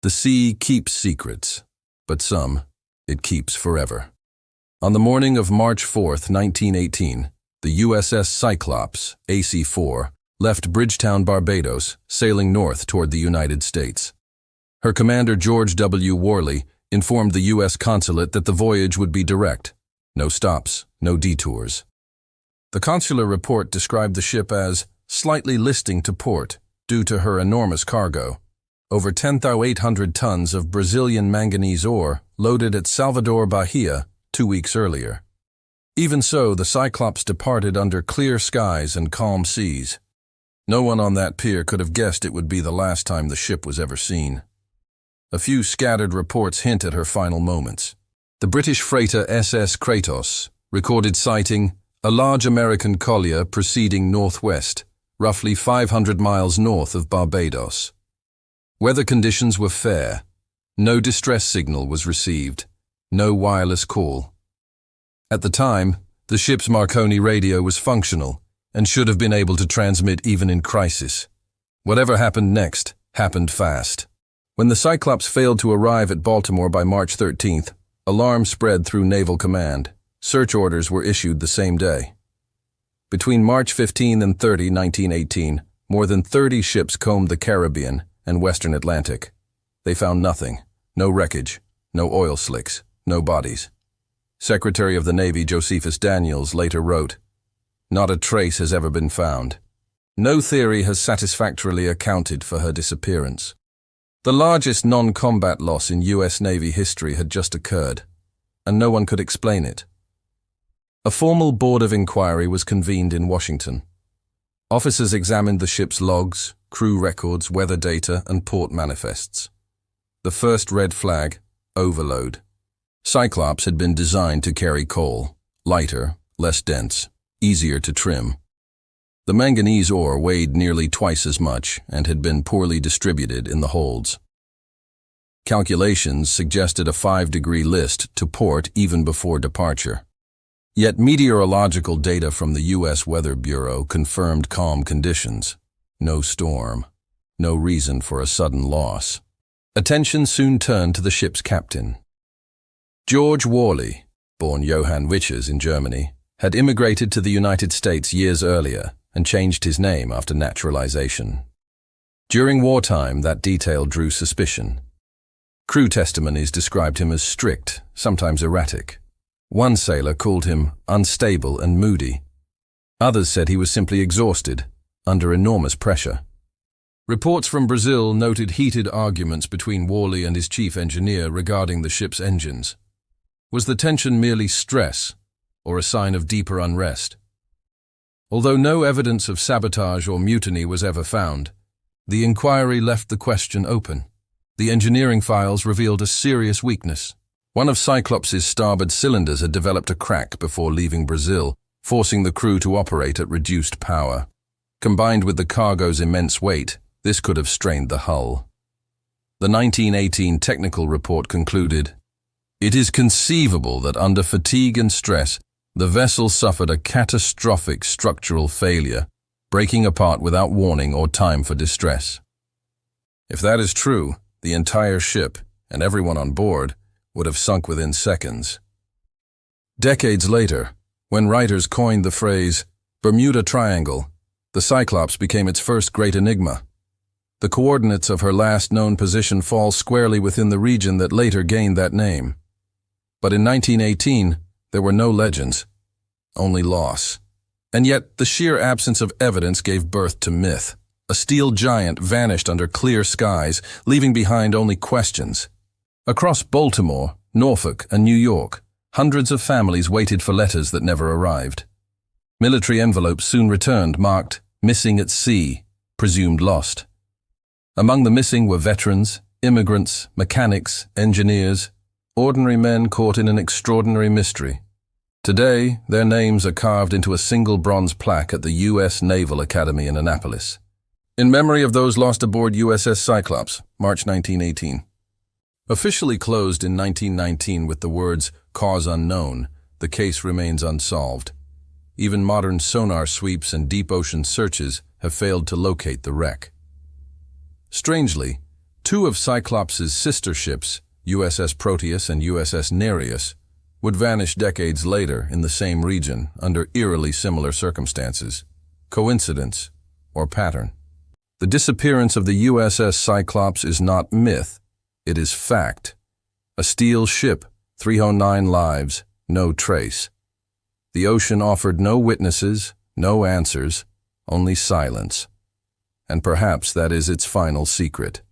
The sea keeps secrets, but some it keeps forever. On the morning of March 4th, 1918, the USS Cyclops, AC-4, left Bridgetown, Barbados, sailing north toward the United States. Her commander, George W. Worley, informed the U.S. consulate that the voyage would be direct. No stops, no detours. The consular report described the ship as slightly listing to port due to her enormous cargo. Over 10,800 tons of Brazilian manganese ore loaded at Salvador, Bahia, 2 weeks earlier. Even so, the Cyclops departed under clear skies and calm seas. No one on that pier could have guessed it would be the last time the ship was ever seen. A few scattered reports hint at her final moments. The British freighter SS Kratos recorded sighting a large American collier proceeding northwest, roughly 500 miles north of Barbados. Weather conditions were fair. No distress signal was received. No wireless call. At the time, the ship's Marconi radio was functional and should have been able to transmit even in crisis. Whatever happened next happened fast. When the Cyclops failed to arrive at Baltimore by March 13th, alarm spread through Naval Command. Search orders were issued the same day. Between March 15 and 30, 1918, more than 30 ships combed the Caribbean and Western Atlantic. They found nothing. No wreckage, no oil slicks, no bodies. Secretary of the Navy Josephus Daniels later wrote, "Not a trace has ever been found. No theory has satisfactorily accounted for her disappearance." The largest non-combat loss in U.S. Navy history had just occurred, and no one could explain it. A formal board of inquiry was convened in Washington. Officers examined the ship's logs, crew records, weather data, and port manifests. The first red flag, overload. Cyclops had been designed to carry coal, lighter, less dense, easier to trim. The manganese ore weighed nearly twice as much and had been poorly distributed in the holds. Calculations suggested a 5-degree list to port even before departure. Yet meteorological data from the U.S. Weather Bureau confirmed calm conditions. No storm. No reason for a sudden loss. Attention soon turned to the ship's captain. George Worley, born Johann Wichers in Germany, had immigrated to the United States years earlier and changed his name after naturalization. During wartime, that detail drew suspicion. Crew testimonies described him as strict, sometimes erratic. One sailor called him unstable and moody. Others said he was simply exhausted, under enormous pressure. Reports from Brazil noted heated arguments between Worley and his chief engineer regarding the ship's engines. Was the tension merely stress, or a sign of deeper unrest? Although no evidence of sabotage or mutiny was ever found, the inquiry left the question open. The engineering files revealed a serious weakness. One of Cyclops' starboard cylinders had developed a crack before leaving Brazil, forcing the crew to operate at reduced power. Combined with the cargo's immense weight, this could have strained the hull. The 1918 technical report concluded, "It is conceivable that under fatigue and stress, the vessel suffered a catastrophic structural failure, breaking apart without warning or time for distress." If that is true, the entire ship, and everyone on board, would have sunk within seconds. Decades later, when writers coined the phrase Bermuda Triangle, the Cyclops became its first great enigma. The coordinates of her last known position fall squarely within the region that later gained that name. But in 1918, there were no legends, only loss. And yet, the sheer absence of evidence gave birth to myth. A steel giant vanished under clear skies, leaving behind only questions. Across Baltimore, Norfolk, and New York, hundreds of families waited for letters that never arrived. Military envelopes soon returned marked, "Missing at Sea, Presumed Lost." Among the missing were veterans, immigrants, mechanics, engineers, ordinary men caught in an extraordinary mystery. Today, their names are carved into a single bronze plaque at the U.S. Naval Academy in Annapolis. In memory of those lost aboard USS Cyclops, March 1918. Officially closed in 1919 with the words, "Cause unknown," the case remains unsolved. Even modern sonar sweeps and deep ocean searches have failed to locate the wreck. Strangely, Two of Cyclops' sister ships, USS Proteus and USS Nereus, would vanish decades later in the same region under eerily similar circumstances. Coincidence or pattern? The disappearance of the USS Cyclops is not myth, it is fact. A steel ship, 309 lives, no trace. The ocean offered no witnesses, no answers, only silence. And perhaps that is its final secret.